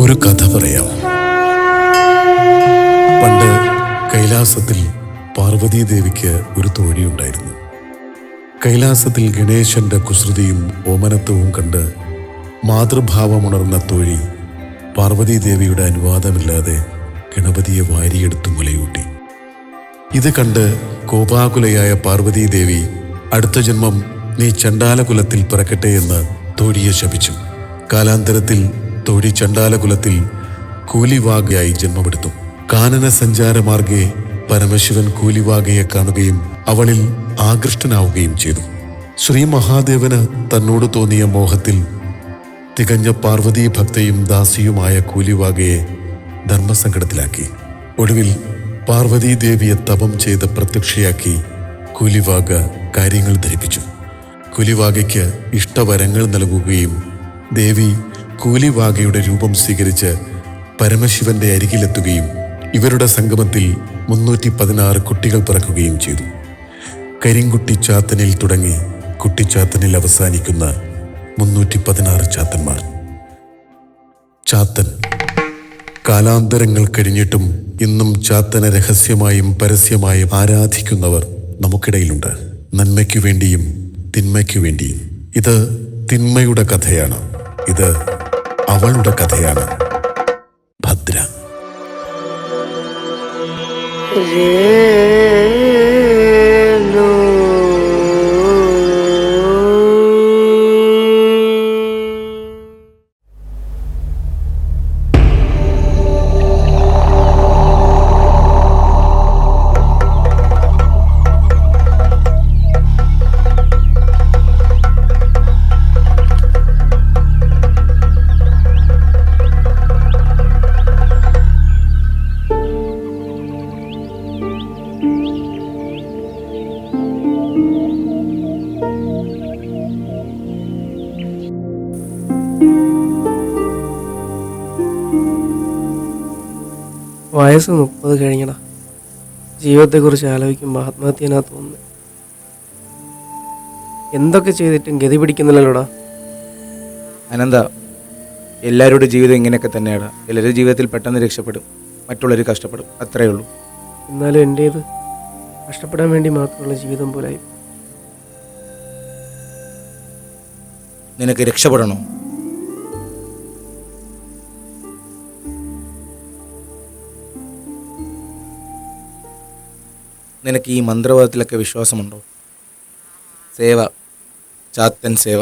ഒരു കഥ പറയാം. പണ്ട് കൈലാസത്തിൽ പാർവതീദേവിക്ക് ഒരു തോഴിയുണ്ടായിരുന്നു. കൈലാസത്തിൽ ഗണേശന്റെ കുസൃതിയും ഓമനത്വവും കണ്ട് മാതൃഭാവമുണർന്ന തോഴി പാർവതീദേവിയുടെ അനുവാദമില്ലാതെ ഗണപതിയെ വാരിയെടുത്ത് മുലയൂട്ടി. ഇത് കണ്ട് കോപാകുലയായ പാർവതീദേവി അടുത്ത ജന്മം നീ ചണ്ഡാലകുലത്തിൽ പിറക്കട്ടെ എന്ന് തോഴിയെ ശപിച്ചു. കാലാന്തരത്തിൽ തോഴി ചണ്ഡാലകുലത്തിൽ കൂലിവാകയായി ജന്മമെടുത്തു. കാനന സഞ്ചാരമാർഗെ പരമശിവൻ കൂലിവാകയെ കാണുകയും അവളിൽ ആകൃഷ്ടനാവുകയും ചെയ്തു. ശ്രീ മഹാദേവന് തന്നോട് തോന്നിയ മോഹത്തിൽ തികഞ്ഞ പാർവതീ ഭക്തയും ദാസിയുമായ കൂലിവാകയെ ധർമ്മസങ്കടത്തിലാക്കി. ഒടുവിൽ പാർവതീദേവിയെ തപം ചെയ്ത് പ്രത്യക്ഷയാക്കി കൂലിവാക കാര്യങ്ങൾ ധരിപ്പിച്ചു. കൂലിവാകയ്ക്ക് ഇഷ്ടവരങ്ങൾ നൽകുകയും ദേവി കൂലിവാകയുടെ രൂപം സ്വീകരിച്ച് പരമശിവന്റെ അരികിലെത്തുകയും ഇവരുടെ സംഗമത്തിൽ 316 കുട്ടികൾ പിറക്കുകയും ചെയ്തു. കരിങ്കുട്ടിച്ചാത്തനിൽ തുടങ്ങി കുട്ടിച്ചാത്തനിൽ അവസാനിക്കുന്ന 316 ചാത്തന്മാർ. ചാത്തൻ കാലാന്തരങ്ങൾ കഴിഞ്ഞിട്ടും ഇന്നും ചാത്തനെ രഹസ്യമായും പരസ്യമായും ആരാധിക്കുന്നവർ നമുക്കിടയിലുണ്ട്. നന്മയ്ക്കു വേണ്ടിയും തിന്മയ്ക്കു വേണ്ടിയും. ഇത് തിന്മയുടെ കഥയാണ്. ഇത് അവളുടെ കഥയാണ്. ഭദ്ര. വയസ്സ് 30 കഴിഞ്ഞടാ. ജീവിതത്തെക്കുറിച്ച് ആലോചിക്കുമ്പോൾ ആത്മഹത്യനാ തോന്നുന്നത്. എന്തൊക്കെ ചെയ്തിട്ടും ഗതി പിടിക്കുന്നില്ലല്ലോടാ. അനന്ത, എല്ലാവരുടെ ജീവിതം ഇങ്ങനെയൊക്കെ തന്നെയാണ്. ചിലരുടെ ജീവിതത്തിൽ പെട്ടെന്ന് രക്ഷപ്പെടും, മറ്റുള്ളവർ കഷ്ടപ്പെടും, അത്രയേ ഉള്ളൂ. എന്നാലും എൻ്റേത് കഷ്ടപ്പെടാൻ വേണ്ടി മാത്രമുള്ള ജീവിതം പോലായി. നിനക്ക് രക്ഷപ്പെടണോ? നിനക്ക് ഈ മന്ത്രവാദത്തിലൊക്കെ വിശ്വാസമുണ്ടോ? സേവ, ചാത്തൻ സേവ.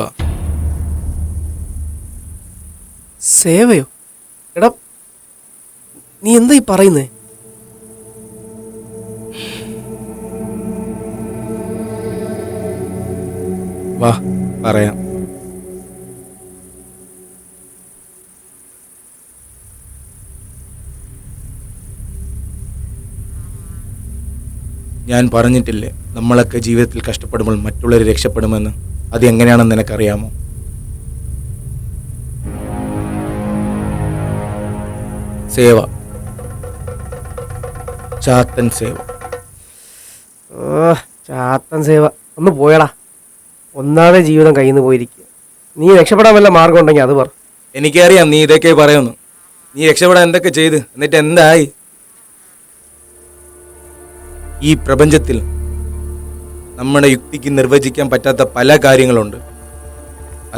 സേവയോ? എടാ, നീ എന്താ ഈ പറയുന്നേ? വാ പറയാം. ഞാൻ പറഞ്ഞിട്ടില്ലേ, നമ്മളൊക്കെ ജീവിതത്തിൽ കഷ്ടപ്പെടുമ്പോൾ മറ്റുള്ളവർ രക്ഷപ്പെടുമെന്ന്. അത് എങ്ങനെയാണെന്ന് നിനക്കറിയാമോ? സേവ, ചാത്തൻ സേവ. ചാത്തൻ സേവ ഒന്ന് പോയടാ. ഒന്നാമതെ ജീവിതം കയ്യിൽ നിന്ന് പോയിരിക്കുക. നീ രക്ഷപ്പെടാൻ വല്ല മാർഗം ഉണ്ടെങ്കിൽ അത് പറ. എനിക്കറിയാം നീ ഇതൊക്കെ പറയുന്നു. നീ രക്ഷപ്പെടാൻ എന്തൊക്കെ ചെയ്ത്, എന്നിട്ട് എന്തായി? ഈ പ്രപഞ്ചത്തിൽ നമ്മുടെ യുക്തിക്ക് നിർവചിക്കാൻ പറ്റാത്ത പല കാര്യങ്ങളുണ്ട്.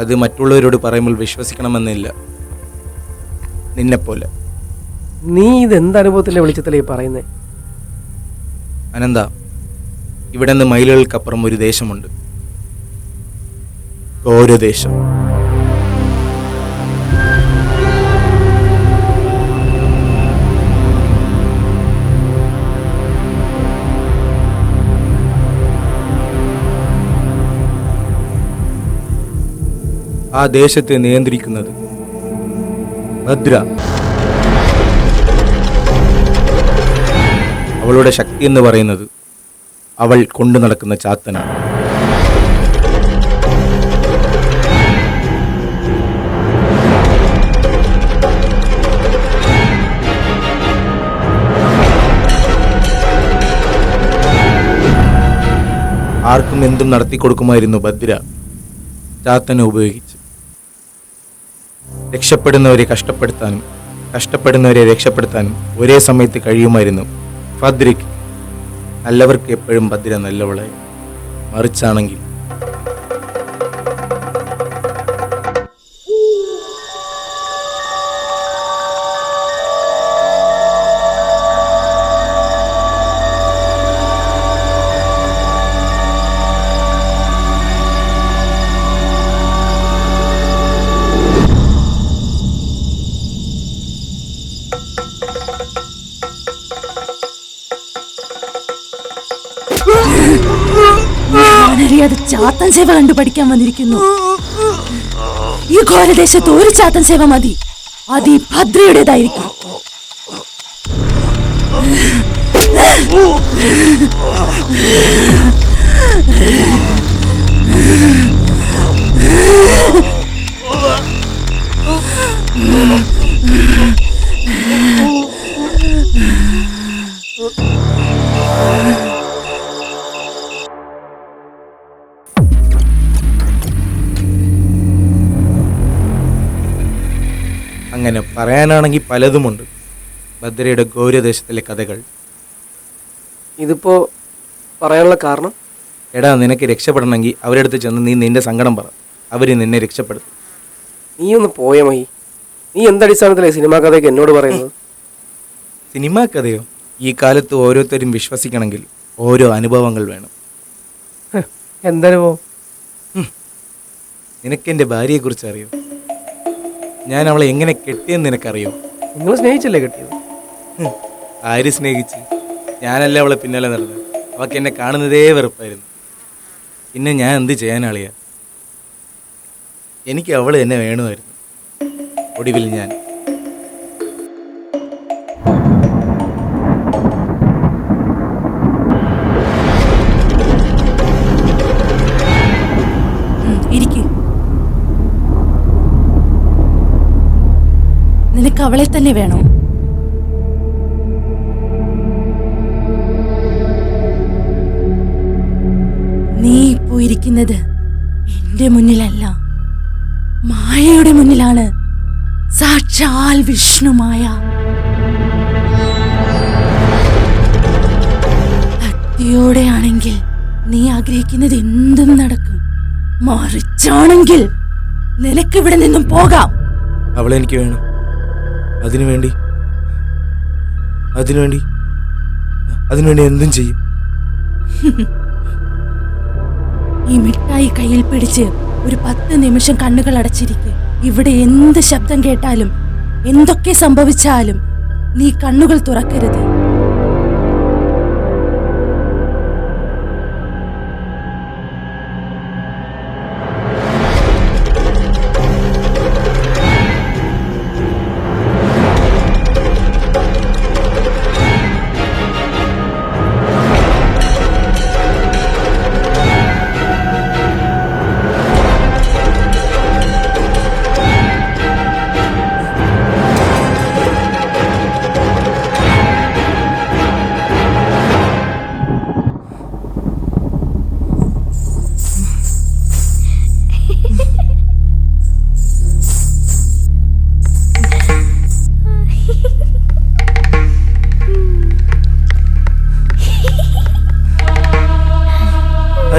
അത് മറ്റുള്ളവരോട് പറയുമ്പോൾ വിശ്വസിക്കണമെന്നില്ല. നിന്നെപ്പോലെ. നീ ഇതെന്ത് അനുഭവത്തിൻ്റെ വെളിച്ചത്തിലേ പറയുന്നേ? അനന്ത, ഇവിടെ നിന്ന് മൈലുകൾക്കപ്പുറം ഒരു ദേശമുണ്ട്. ഘോരദേശം. ആ ദേശത്തെ നിയന്ത്രിക്കുന്നത് ഭദ്ര. അവളുടെ ശക്തി എന്ന് പറയുന്നത് അവൾ കൊണ്ടു നടക്കുന്ന ചാത്തനാണ്. ആർക്കും എന്തും നടത്തിക്കൊടുക്കുമായിരുന്നു ഭദ്ര ചാത്തനെ ഉപയോഗിച്ച്. രക്ഷപ്പെടുന്നവരെ കഷ്ടപ്പെടുത്താനും കഷ്ടപ്പെടുന്നവരെ രക്ഷപ്പെടുത്താൻ ഒരേ സമയത്ത് കഴിയുമായിരുന്നു ഭദ്രയ്ക്ക്. നല്ലവർക്ക് എപ്പോഴും ഭദ്ര നല്ലവളെ, മറിച്ചാണെങ്കിൽ ഞാനറിയാതെ ചാത്തൻ സേവ കണ്ടു പഠിക്കാൻ വന്നിരിക്കുന്നു. ഈ ഘോരദേശത്ത് ഒരു ചാത്തൻ സേവ മതി, അത് ഈ ഭദ്രയുടേതായിരിക്കും. അങ്ങനെ പറയാനാണെങ്കിൽ പലതുമുണ്ട് ഭദ്രയുടെ ഗൗരദേശത്തിലെ കഥകൾ. ഇതിപ്പോ പറയാനുള്ള കാരണം? എടാ, നിനക്ക് രക്ഷപ്പെടണമെങ്കിൽ അവരുടെ അടുത്ത് ചെന്ന് നീ നിന്റെ സങ്കടം പറ, അവർ നിന്നെ രക്ഷപ്പെടുത്തും. നീ ഒന്ന് പോയ മഹി. നീ എന്തടിസ്ഥാനത്തിലെ സിനിമാ കഥയൊക്കെ എന്നോട് പറയുന്നത്? സിനിമാ കഥയോ? ഈ കാലത്ത് ഓരോരുത്തരും വിശ്വസിക്കണമെങ്കിൽ ഓരോ അനുഭവങ്ങൾ വേണം. എന്തനുഭവം? നിനക്കെൻ്റെ ഭാര്യയെക്കുറിച്ച് അറിയോ? ഞാൻ അവളെ എങ്ങനെ കെട്ടിയെന്ന് നിനക്കറിയോ? നിങ്ങൾ സ്നേഹിച്ചല്ലേ കെട്ടിയത്? ആര് സ്നേഹിച്ച്? ഞാനല്ല അവളെ പിന്നാലെ നടന്നത്. അവൾക്ക് എന്നെ കാണുന്നതേ വെറുപ്പായിരുന്നു. പിന്നെ ഞാൻ എന്ത് ചെയ്യാനാളിയാ? എനിക്ക് അവൾ എന്നെ വേണമായിരുന്നു. ഒടുവിൽ ഞാൻ ഇരിക്ക്. നിനക്ക് അവളെ തന്നെ വേണോ? നീ ഇപ്പോ ഇരിക്കുന്നത് എന്റെ മുന്നിലല്ല, മായയുടെ മുന്നിലാണ്. സാക്ഷാൽ വിഷ്ണുമായ. ഭക്തിയോടെയാണെങ്കിൽ നീ ആഗ്രഹിക്കുന്നത് എന്തും നടക്കും. മറിച്ചാണെങ്കിൽ നിനക്കിവിടെ നിന്നും പോകാം. അവളെ എനിക്ക് വേണം. അതിനുവേണ്ടി എന്തും ചെയ്യും. ഈ മിഠായി കയ്യിൽ പിടിച്ച് ഒരു 10 നിമിഷം കണ്ണുകൾ അടച്ചിരിക്കെ. ഇവിടെ എന്ത് ശബ്ദം കേട്ടാലും എന്തൊക്കെ സംഭവിച്ചാലും നീ കണ്ണുകൾ തുറക്കരുത്.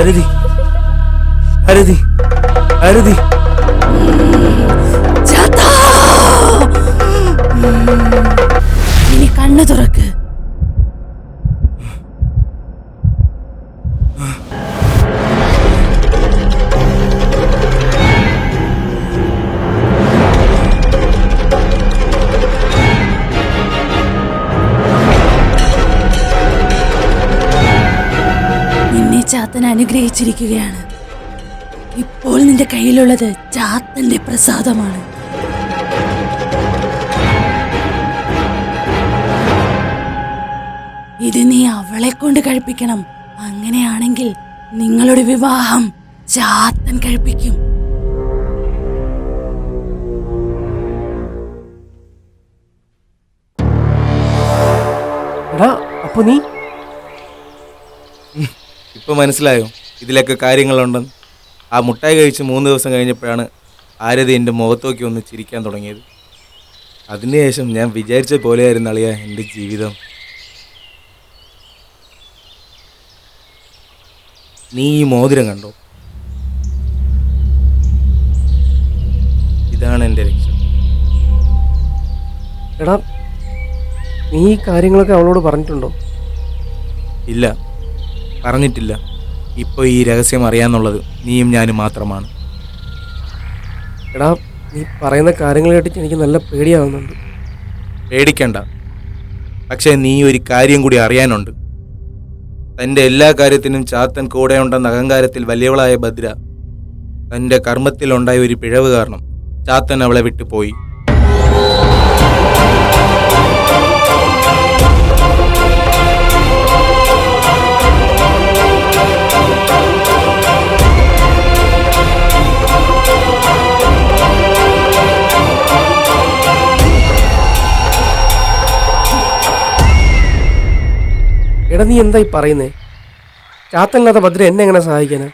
അരുതി, അരുതി, അരുതി. ഇനി കണ്ണു തുറക്ക്. ചാത്തൻ അനുഗ്രഹിച്ചിരിക്കുകയാണ്. ഇപ്പോൾ നിന്റെ കയ്യിലുള്ളത് ചാത്തന്റെ പ്രസാദമാണ്. ഇത് നീ അവളെ കൊണ്ട് കഴിപ്പിക്കണം. അങ്ങനെയാണെങ്കിൽ നിങ്ങളുടെ വിവാഹം ചാത്തൻ കഴിപ്പിക്കും. അപ്പൊ നീ ഇപ്പൊ മനസ്സിലായോ ഇതിലൊക്കെ കാര്യങ്ങളുണ്ടെന്ന്? ആ മുട്ടായി കഴിച്ച് 3 ദിവസം കഴിഞ്ഞപ്പോഴാണ് ആരതി എൻ്റെ മുഖത്തോക്കി ഒന്ന് ചിരിക്കാൻ തുടങ്ങിയത്. അതിനുശേഷം ഞാൻ വിചാരിച്ച പോലെയായിരുന്നു അളിയ എൻ്റെ ജീവിതം. നീ ഈ മോതിരം കണ്ടോ? ഇതാണ് എൻ്റെ രക്ഷ. എടാ, നീ ഈ കാര്യങ്ങളൊക്കെ അവളോട് പറഞ്ഞിട്ടുണ്ടോ? ഇല്ല, പറഞ്ഞിട്ടില്ല. ഇപ്പോൾ ഈ രഹസ്യം അറിയാന്നുള്ളത് നീയും ഞാനും മാത്രമാണ്. എടാ, നീ പറയുന്ന കാര്യങ്ങൾ കേട്ടിട്ട് എനിക്ക് നല്ല പേടിയാവുന്നുണ്ട്. പേടിക്കണ്ട. പക്ഷേ നീ ഒരു കാര്യം കൂടി അറിയാനുണ്ട്. തൻ്റെ എല്ലാ കാര്യത്തിനും ചാത്തൻ കൂടെയുണ്ടെന്ന അഹങ്കാരത്തിൽ വലിയവളായ ഭദ്ര തൻ്റെ കർമ്മത്തിലുണ്ടായ ഒരു പിഴവ് കാരണം ചാത്തൻ അവളെ വിട്ടുപോയി. എടാ, നീ എന്തായി പറയുന്നേ? ചാത്തനില്ലാത്ത ഭദ്ര എന്നെ എങ്ങനെ സഹായിക്കാനാ?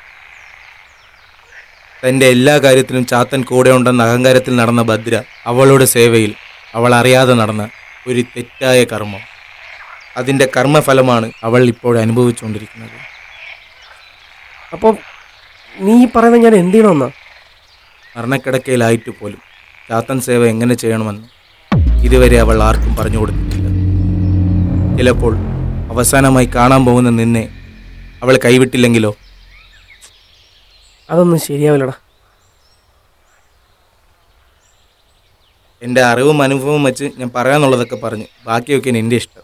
തൻ്റെ എല്ലാ കാര്യത്തിലും ചാത്തൻ കൂടെയുണ്ടെന്ന അഹങ്കാരത്തിൽ നടന്ന ഭദ്ര അവളുടെ സേവയിൽ അവൾ അറിയാതെ നടന്ന ഒരു തെറ്റായ കർമ്മം. അതിൻ്റെ കർമ്മഫലമാണ് അവൾ ഇപ്പോൾ അനുഭവിച്ചുകൊണ്ടിരിക്കുന്നത്. അപ്പോൾ നീ പറയുന്നത് ഞാൻ എന്ത് ചെയ്യണമെന്നാ? മരണക്കിടക്കയിലായിട്ട് പോലും ചാത്തൻ സേവ എങ്ങനെ ചെയ്യണമെന്ന് ഇതുവരെ അവൾ ആർക്കും പറഞ്ഞു കൊടുത്തിട്ടില്ല. ചിലപ്പോൾ അവസാനമായി കാണാൻ പോകുന്ന നിന്നെ അവൾ കൈവിട്ടില്ലെങ്കിലോ? അതൊന്നും ശരിയാവില്ലടാ. എൻ്റെ അറിവും അനുഭവവും വെച്ച് ഞാൻ പറയാനുള്ളതൊക്കെ പറഞ്ഞ് ബാക്കിയൊക്കെ എൻ്റെ ഇഷ്ടം.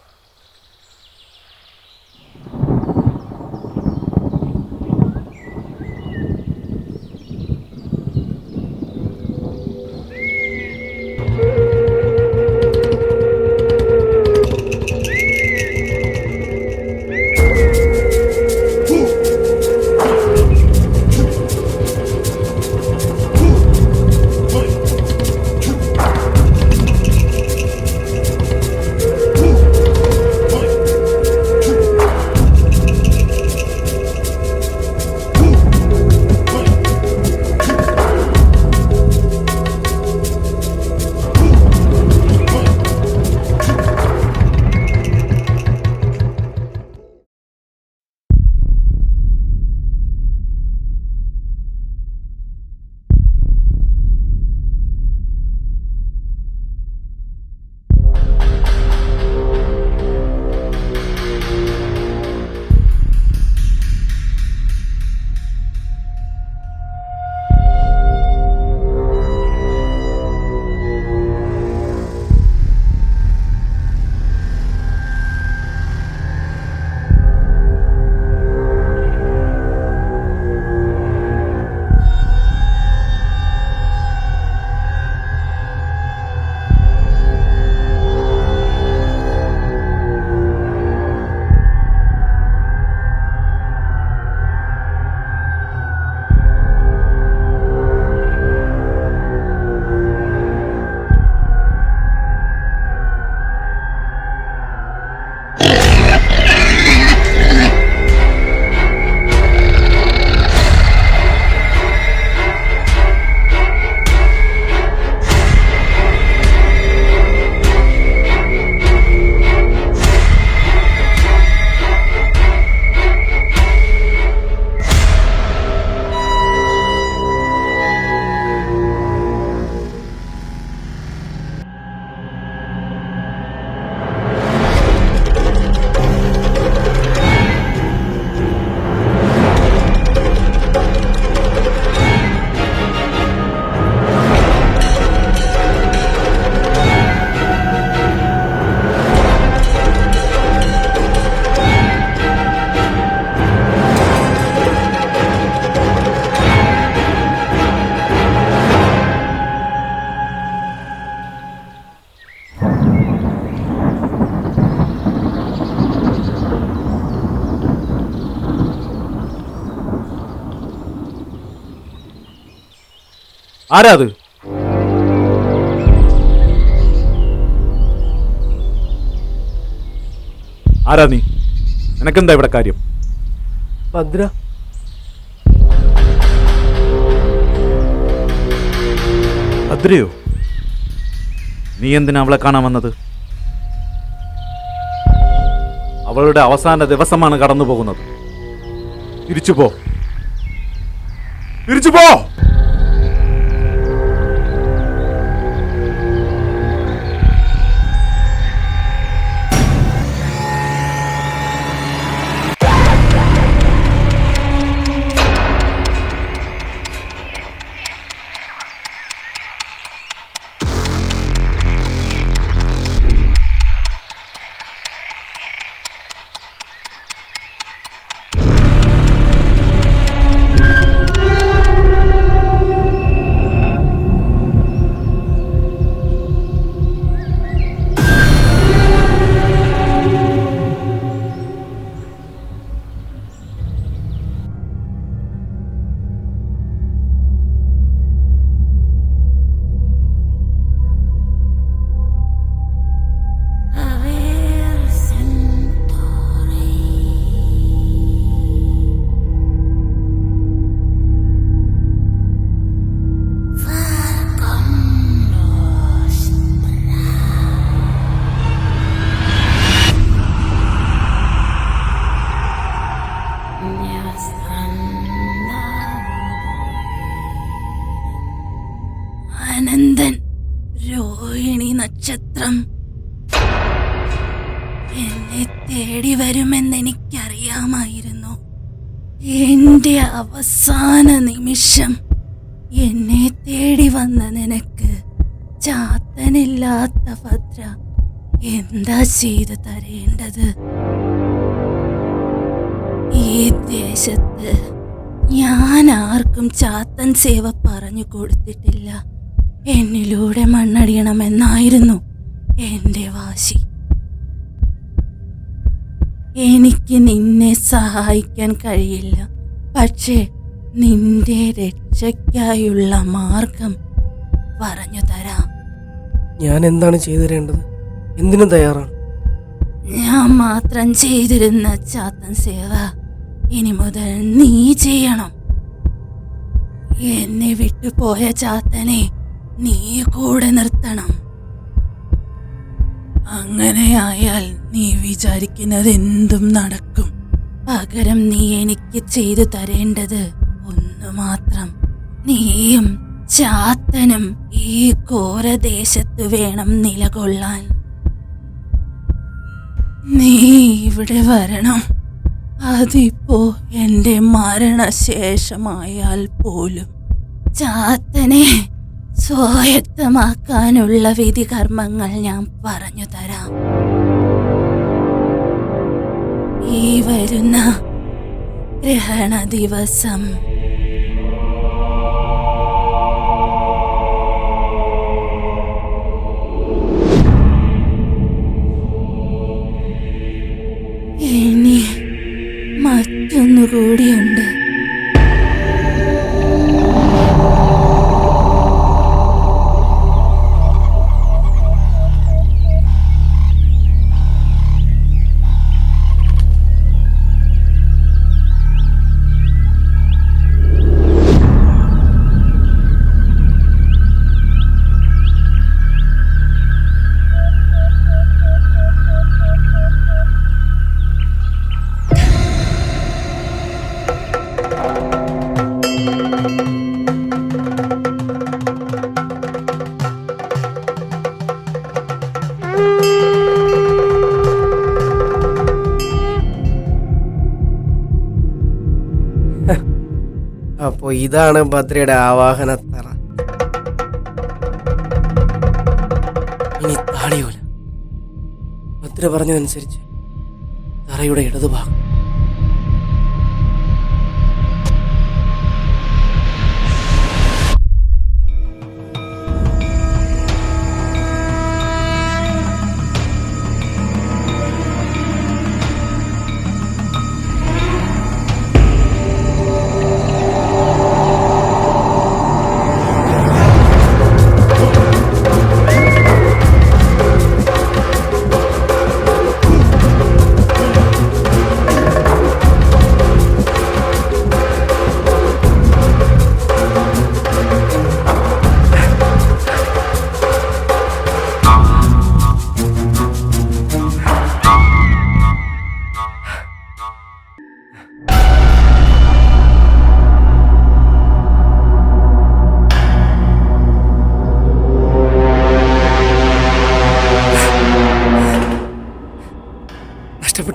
ആരാ അത്? ആരാ നീ? നിനക്കെന്താ ഇവിടെ കാര്യം? ഭദ്ര, ഭദ്രയോ? നീ എന്തിനാ അവളെ കാണാൻ വന്നത്? അവളുടെ അവസാന ദിവസമാണ് കടന്നു പോകുന്നത്. തിരിച്ചു പോ, തിരിച്ചു പോ. അനന്തൻ, രോഹിണി നക്ഷത്രം എന്നെ തേടി വരുമെന്ന് എനിക്കറിയാമായിരുന്നു. എന്റെ അവസാന നിമിഷം എന്നെ തേടി വന്ന നിനക്ക് ചാത്തനില്ലാത്ത ഭദ്ര എന്താ ചെയ്തു തരേണ്ടത്? ഈ ദേശത്ത് ഞാൻ ആർക്കും ചാത്തൻ സേവ പറഞ്ഞു കൊടുത്തിട്ടില്ല. എന്നിലൂടെ മണ്ണടിയണമെന്നായിരുന്നു എന്റെ വാശി. എനിക്ക് നിന്നെ സഹായിക്കാൻ കഴിയില്ല, പക്ഷേ നിന്റെ രക്ഷയ്ക്കായുള്ള മാർഗം പറഞ്ഞു തരാം. ഞാൻ എന്താണ് ചെയ്തു തരേണ്ടത്? എന്തിനും തയ്യാറാണ്. ഞാൻ മാത്രം ചെയ്തിരുന്ന ചാത്തൻ സേവ ഇനി മുതൽ നീ ചെയ്യണം. എന്നെ വിട്ടുപോയ ചാത്തനെ നീ കൂടെ നിർത്തണം. അങ്ങനെയായാൽ നീ വിചാരിക്കുന്നത് എന്തും നടക്കും. പകരം നീ എനിക്ക് ചെയ്തു തരേണ്ടത് ഒന്നു മാത്രം. നീയും ചാത്തനും ഈ ഘോരദേശത്ത് വേണം നിലകൊള്ളാൻ. നീ ഇവിടെ വരണം. അതിപ്പോ എന്റെ മരണശേഷമായാൽ പോലും. ചാത്തനെ സ്വായത്തമാക്കാനുള്ള വിധികർമ്മങ്ങൾ ഞാൻ പറഞ്ഞു തരാം. ഈ വരുന്ന ഗ്രഹണ ദിവസം ഇനി മറ്റൊന്നുകൂടിയുണ്ട്. അപ്പോ ഇതാണ് ഭദ്രയുടെ ആവാഹനത്തറ. ഇനി താളിയോല. ഭദ്ര പറഞ്ഞതനുസരിച്ച് തറയുടെ ഇടതുഭാഗം.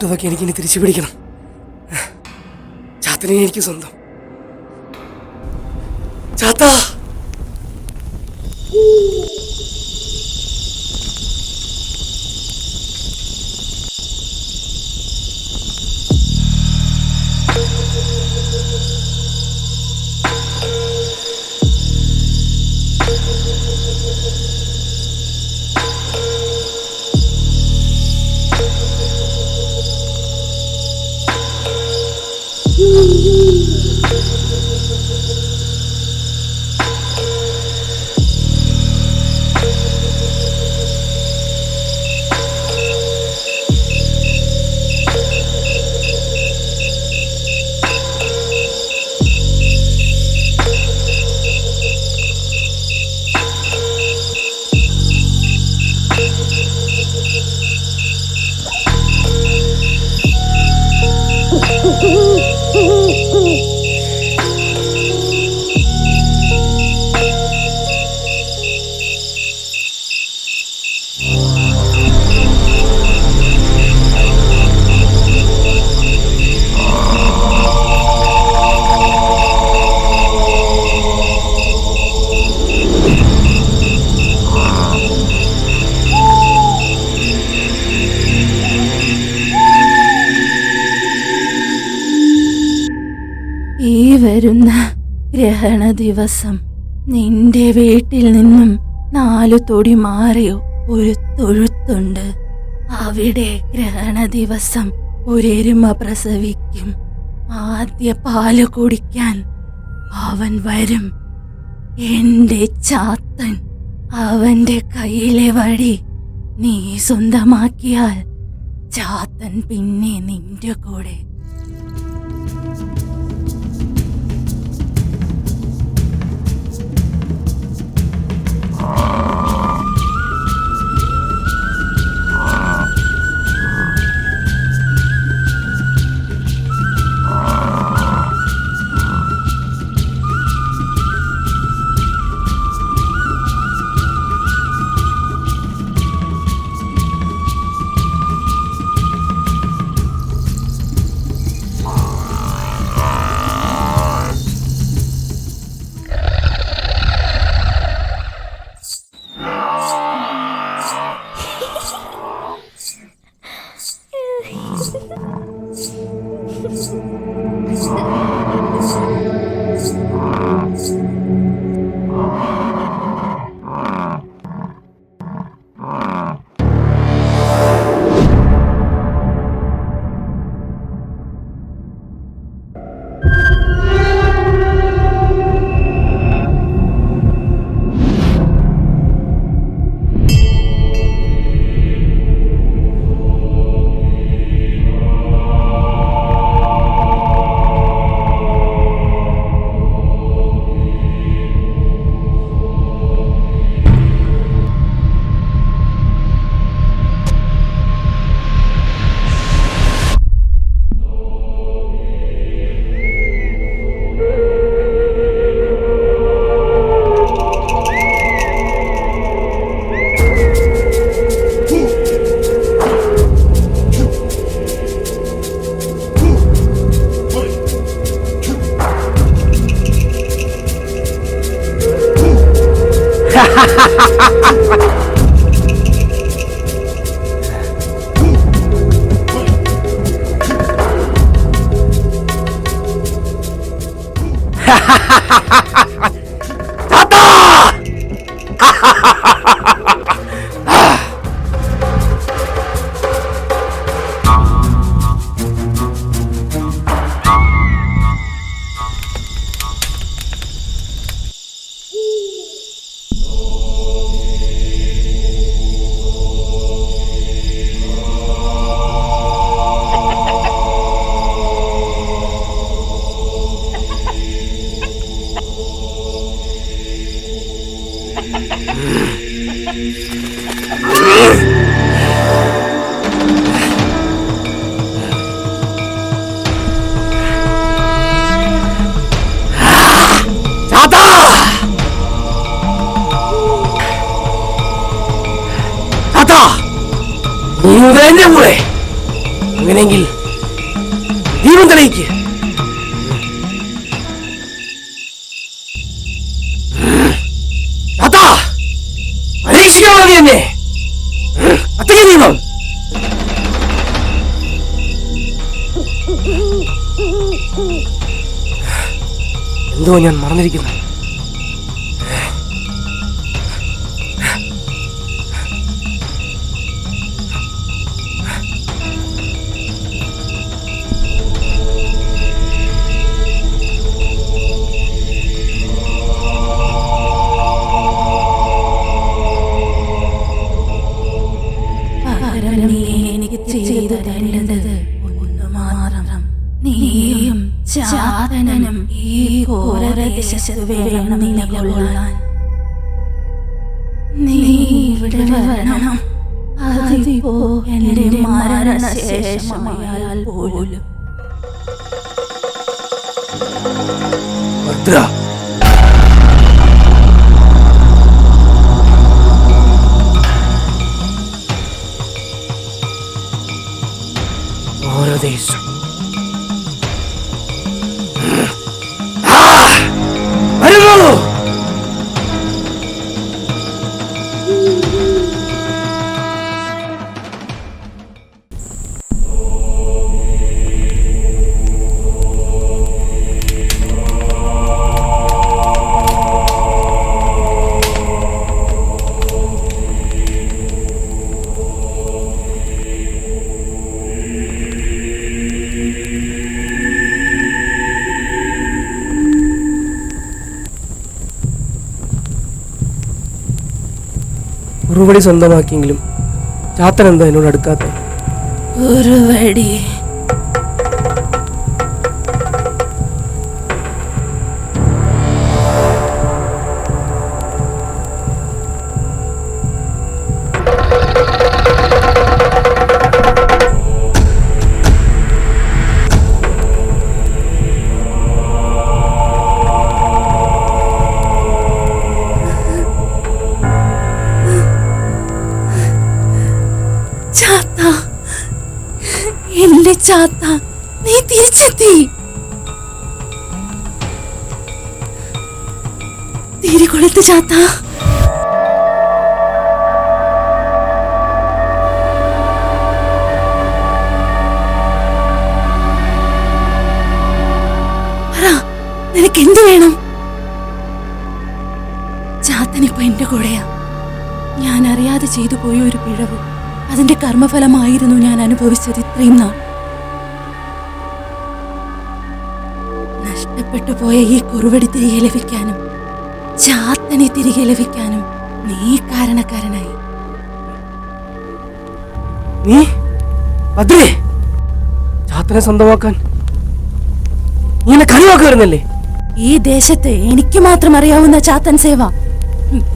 നഷ്ടപ്പെട്ടതൊക്കെ എനിക്കിനി തിരിച്ചു പിടിക്കണം. ചാത്തനെ എനിക്ക് സ്വന്തം. ചാത്ത ഈ വരുന്ന ഗ്രഹണ ദിവസം നിന്റെ വീട്ടിൽ നിന്നും 4 തൊടി മാറിയോ ഒരു തൊഴുത്തുണ്ട്. അവിടെ ഗ്രഹണ ദിവസം ഒരെരുമ പ്രസവിക്കും. ആദ്യ പാല് കുടിക്കാൻ അവൻ വരും. എന്റെ ചാത്തൻ. അവന്റെ കയ്യിലെ വടി നീ സ്വന്തമാക്കിയാൽ ചാത്തൻ പിന്നെ നിന്റെ കൂടെ. അങ്ങനെയെങ്കിൽ ദീപം തെളിയിക്ക്. താത്താ, പരീക്ഷിക്കാമോ നീ എന്നെ? കത്തിക്ക് ദീപം. എന്തോ ഞാൻ മറന്നിരിക്കുന്നു. പകരം നീ എനിക്ക് ചെയ്തു തരേണ്ടത് ഒന്ന് മാത്രം. നീയും ചാതനും ഈ ഘോരദേശത്ത് വേണം നിലകൊള്ളാൻ. നീ ഇവിടെ വരണം. അതിപ്പോ എന്റെ മരണശേഷമായാൽ പോലും. ഭദ്ര, ഓരോ ദേശം വരുന്നു. കുറുവടി സ്വന്തമാക്കിയെങ്കിലും ചാത്തൻ എന്താ എന്നോട് അടുക്കാത്ത? കുറുവടി എന്റെ ചാത്ത, നീ തിരിച്ചെത്തി. തിരികൊളുത്ത് ചാത്ത. നിനക്ക് എന്ത് വേണം? ചാത്തനിപ്പോ എന്റെ കൂടെയാ. ഞാൻ അറിയാതെ ചെയ്തു പോയ ഒരു പിഴവ്, അതിന്റെ കർമ്മഫലമായിരുന്നു ഞാൻ അനുഭവിച്ചത് ഇത്രയും നാൾ. നഷ്ടപ്പെട്ടു പോയ ഈ കുറുവടി തിരികെ ലഭിക്കാനും ചാത്തനെ തിരികെ ലഭിക്കാനും നീ കാരണക്കാരനായി. നീ ഭദ്രേ, ചാത്തനെ സ്വന്തമാക്കാൻ നീ എന്നെ കളിവാക്കി വരുന്നല്ലേ? ഈ ദേശത്ത് എനിക്ക് മാത്രം അറിയാവുന്ന ചാത്തൻ സേവ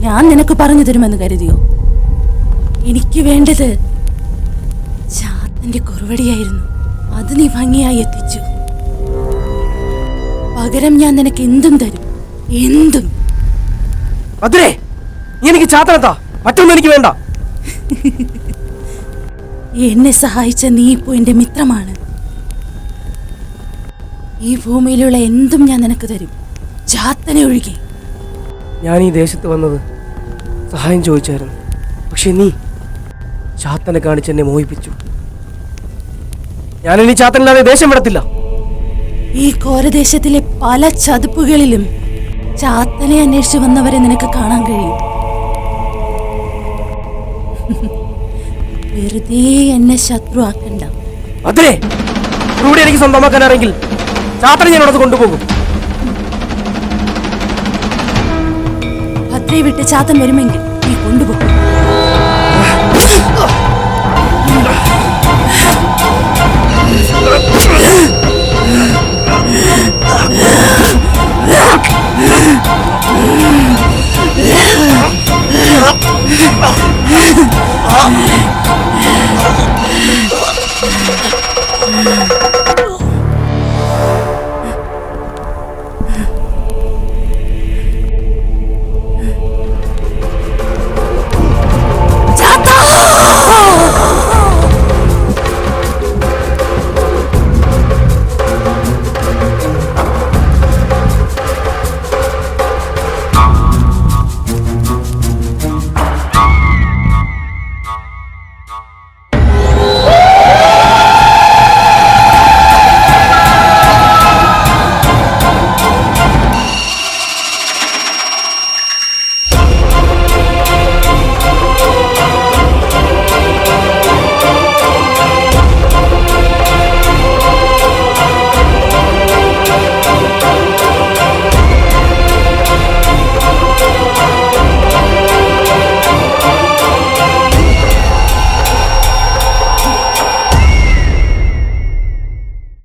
ഞാൻ നിനക്ക് പറഞ്ഞു തരുമെന്ന് കരുതിയോ? എനിക്ക് വേണ്ടത് ചാത്തന്റെ കുറുവടിയായിരുന്നു. അത് നീ ഭംഗിയായി എത്തിച്ചു. പകരം ഞാൻ നിനക്ക് എന്തും തരും, എന്തും. ഭദ്രേ, നീ എനിക്ക് ചാത്തനെത്താ, മറ്റൊന്നും എനിക്ക് വേണ്ട. എന്നെ സഹായിച്ച നീ ഇപ്പോ എന്റെ മിത്രമാണ്. ഈ ഭൂമിയിലുള്ള എന്തും ഞാൻ നിനക്ക് തരും, ചാത്തനെ ഒഴികെ. ഞാൻ ഈ ദേശത്ത് വന്നത് സഹായം ചോദിച്ചായിരുന്നു. പക്ഷെ നീ ചാത്തനെ കാണിച്ച് എന്നെ മോഹിപ്പിച്ചു. ഞാനിനി ചാത്തനില്ലാതെ ദേശം വിടത്തില്ല. ഈ ഘോരദേശത്തിലെ പല ചതുപ്പുകളിലും ചാത്തനെ അന്വേഷിച്ചു വന്നവരെ നിനക്ക് കാണാൻ കഴിയും. വെറുതെ എന്നെ ശത്രു ആക്കണ്ട. ഭദ്രേ, ഇവിടെ എനിക്ക് സ്വന്തമാക്കാനാണെങ്കിൽ ചാത്തനെ ഞാൻ അവിടെ കൊണ്ടുപോകും. ഭദ്രയെ വിട്ട് ചാത്തൻ വരുമെങ്കിൽ നീ കൊണ്ടുപോകും.